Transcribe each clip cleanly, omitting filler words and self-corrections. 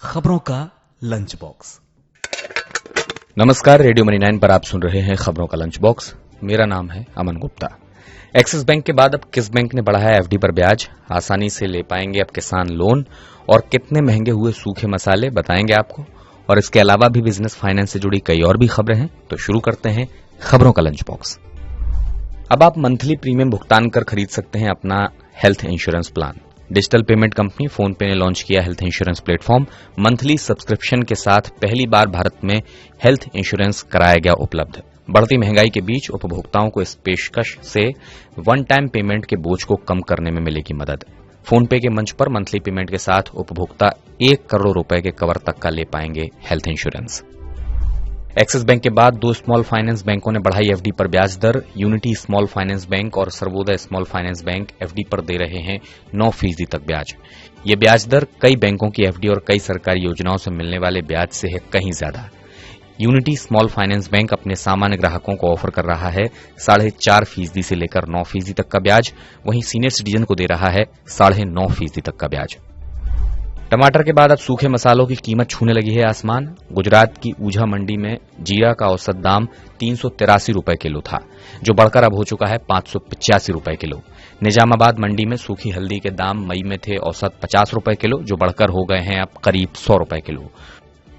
खबरों का lunch box. नमस्कार, रेडियो मनी 9 पर आप सुन रहे हैं खबरों का लंच बॉक्स। मेरा नाम है अमन गुप्ता। एक्सिस बैंक के बाद अब किस बैंक ने बढ़ाया एफडी पर ब्याज? आसानी से ले पाएंगे अब किसान लोन और कितने महंगे हुए सूखे मसाले, बताएंगे आपको। और इसके अलावा भी बिजनेस फाइनेंस से जुड़ी कई और भी खबरें हैं। तो शुरू करते हैं खबरों का लंच बॉक्स। अब आप मंथली प्रीमियम भुगतान कर खरीद सकते हैं अपना health insurance plan. Digital payment company phone पे ने लॉन्च किया health insurance platform. Monthly subscription के साथ पहली बार भारत में हेल्थ इंश्योरेंस कराया गया उपलब्ध। बढ़ती महंगाई के बीच उपभोक्ताओं को इस पेशकश से वन टाइम पेमेंट के बोझ को कम करने में मिलेगी मदद। फोन पे के मंच पर मंथली पेमेंट के साथ उपभोक्ता 1 करोड़ रुपए के कवर तक का ले पाएंगे हेल्थ इंश्योरेंस। एक्सिस बैंक के बाद 2 स्मॉल फाइनेंस बैंकों ने बढ़ाई एफडी पर ब्याज दर। यूनिटी स्मॉल फाइनेंस बैंक और Sarvodaya small finance bank FD पर दे रहे हैं 9% तक ब्याज। ये ब्याज दर कई बैंकों की एफडी और कई सरकारी योजनाओं से मिलने वाले ब्याज से है कहीं ज्यादा। यूनिटी स्मॉल फाइनेंस बैंक अपने सामान्य ग्राहकों को ऑफर कर रहा है 4.5% से लेकर 9% तक का ब्याज। वहीं सीनियर सिटीजन को दे रहा है 9.5% तक का ब्याज। टमाटर के बाद अब सूखे मसालों की कीमत छूने लगी है आसमान। गुजरात की ऊझा मंडी में जीरा का औसत दाम 383 रुपए किलो था, जो बढ़कर अब हो चुका है 585 रुपए किलो। निजामाबाद मंडी में सूखी हल्दी के दाम मई में थे औसत 50 रुपए किलो, जो बढ़कर हो गए हैं अब करीब 100 रुपए किलो।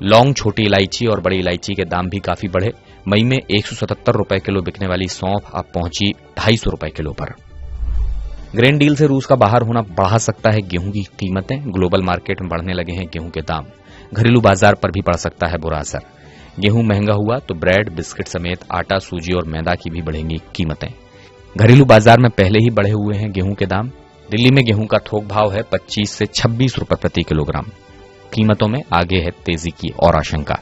लौंग, छोटी इलायची और बड़ी इलायची के दाम भी काफी बढ़े। मई में 177 रुपए किलो बिकने वाली सौंफ अब पहुंची 250 रुपए किलो पर। ग्रेन डील से रूस का बाहर होना बढ़ा सकता है गेहूं की कीमतें। ग्लोबल मार्केट में बढ़ने लगे हैं गेहूं के दाम। घरेलू बाजार पर भी पड़ सकता है बुरा असर। गेहूं महंगा हुआ तो ब्रेड, बिस्किट समेत आटा, सूजी और मैदा की भी बढ़ेंगी कीमतें। घरेलू बाजार में पहले ही बढ़े हुए हैं गेहूं के दाम। दिल्ली में गेहूं का थोक भाव है 25 से 26 रुपए प्रति किलोग्राम। कीमतों में आगे है तेजी की और आशंका।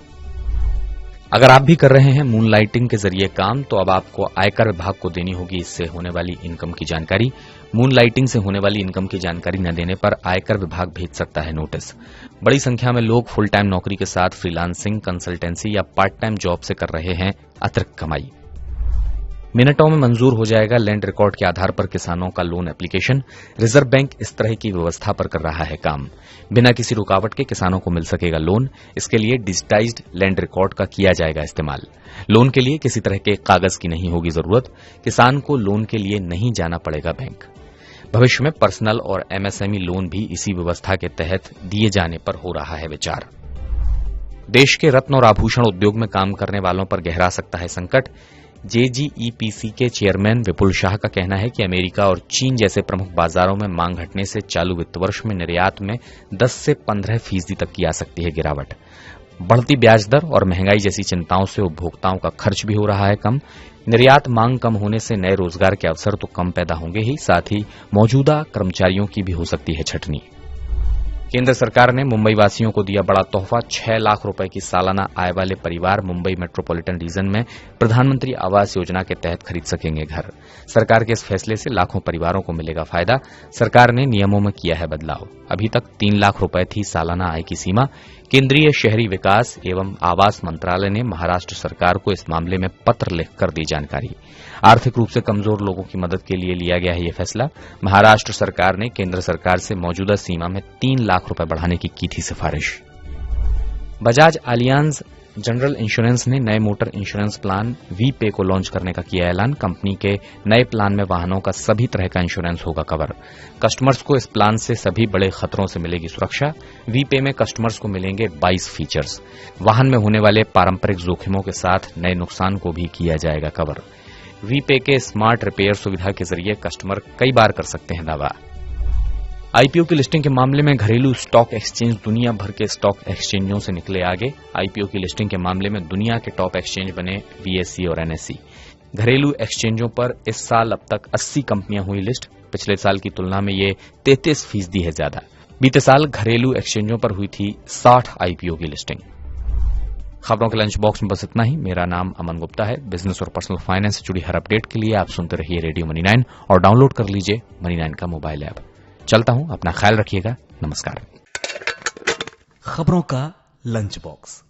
अगर आप भी कर रहे हैं मून लाइटिंग के जरिए काम, तो अब आपको आयकर विभाग को देनी होगी इससे होने वाली इनकम की जानकारी। मून लाइटिंग से होने वाली इनकम की जानकारी न देने पर आयकर विभाग भेज सकता है नोटिस। बड़ी संख्या में लोग फुल टाइम नौकरी के साथ फ्रीलांसिंग, कंसल्टेंसी या पार्ट टाइम जॉब से कर रहे हैं अतिरिक्त कमाई। मिनटों में मंजूर हो जाएगा लैंड रिकॉर्ड के आधार पर किसानों का लोन एप्लीकेशन। रिजर्व बैंक इस तरह की व्यवस्था पर कर रहा है काम। बिना किसी रुकावट के किसानों को मिल सकेगा लोन। इसके लिए डिजिटाइज्ड लैंड रिकॉर्ड का किया जाएगा इस्तेमाल। लोन के लिए किसी तरह के कागज की नहीं होगी जरूरत। किसान को लोन के लिए नहीं जाना पड़ेगा बैंक। भविष्य में पर्सनल और एमएसएमई लोन भी इसी व्यवस्था के तहत दिए जाने पर हो रहा है विचार। देश के रत्न और आभूषण उद्योग में काम करने वालों पर गहरा सकता है संकट। जेजीईपीसी के चेयरमैन विपुल शाह का कहना है कि अमेरिका और चीन जैसे प्रमुख बाजारों में मांग घटने से चालू वित्त वर्ष में निर्यात में 10 से 15% तक की आ सकती है गिरावट। बढ़ती ब्याज दर और महंगाई जैसी चिंताओं से उपभोक्ताओं का खर्च भी हो रहा है कम। निर्यात मांग कम होने से नए रोजगार के अवसर तो कम पैदा होंगे ही, साथ ही मौजूदा कर्मचारियों की भी हो सकती है छटनी। केंद्र सरकार ने मुंबई वासियों को दिया बड़ा तोहफा। 6 लाख रुपए की सालाना आय वाले परिवार मुंबई मेट्रोपॉलिटन रीजन में प्रधानमंत्री आवास योजना के तहत खरीद सकेंगे घर। सरकार के इस फैसले से लाखों परिवारों को मिलेगा फायदा। सरकार ने नियमों में किया है बदलाव। अभी तक 3 लाख रुपए थी सालाना आय की सीमा। केंद्रीय शहरी विकास एवं आवास मंत्रालय ने महाराष्ट्र सरकार को इस मामले में पत्र लिखकर दी जानकारी। आर्थिक रूप से कमजोर लोगों की मदद के लिए लिया गया है यह फैसला। महाराष्ट्र सरकार ने केंद्र सरकार से मौजूदा सीमा में 3 लाख रुपए बढ़ाने की थी सिफारिश। बजाज आलियांज जनरल इंश्योरेंस ने नए मोटर इंश्योरेंस प्लान वी पे को लॉन्च करने का किया ऐलान। कंपनी के नए प्लान में वाहनों का सभी तरह का इंश्योरेंस होगा कवर। कस्टमर्स को इस प्लान से सभी बड़े खतरों से मिलेगी सुरक्षा। वी पे में कस्टमर्स को मिलेंगे 22 फीचर्स। वाहन में होने वाले पारंपरिक जोखिमों के साथ नए नुकसान को भी किया जाएगा कवर। वी पे के स्मार्ट रिपेयर सुविधा के जरिए कस्टमर कई बार कर सकते हैं दावा। आईपीओ की लिस्टिंग के मामले में घरेलू स्टॉक एक्सचेंज दुनिया भर के स्टॉक एक्सचेंजों से निकले आगे। आईपीओ की लिस्टिंग के मामले में दुनिया के टॉप एक्सचेंज बने बीएसई और एनएसई। घरेलू एक्सचेंजों पर इस साल अब तक 80 कंपनियां हुई लिस्ट। पिछले साल की तुलना में ये 33% है ज्यादा। बीते साल घरेलू एक्सचेंजों पर हुई थी 60 आईपीओ की लिस्टिंग। खबरों के लंच बॉक्स में बस इतना ही। मेरा नाम अमन गुप्ता है। बिजनेस और पर्सनल फाइनेंस से जुड़ी हर अपडेट के लिए आप सुनते रहिए रेडियो मनी 9 और डाउनलोड कर लीजिए मनी 9 का मोबाइल ऐप। चलता हूं, अपना ख्याल रखिएगा। नमस्कार। खबरों का लंच बॉक्स।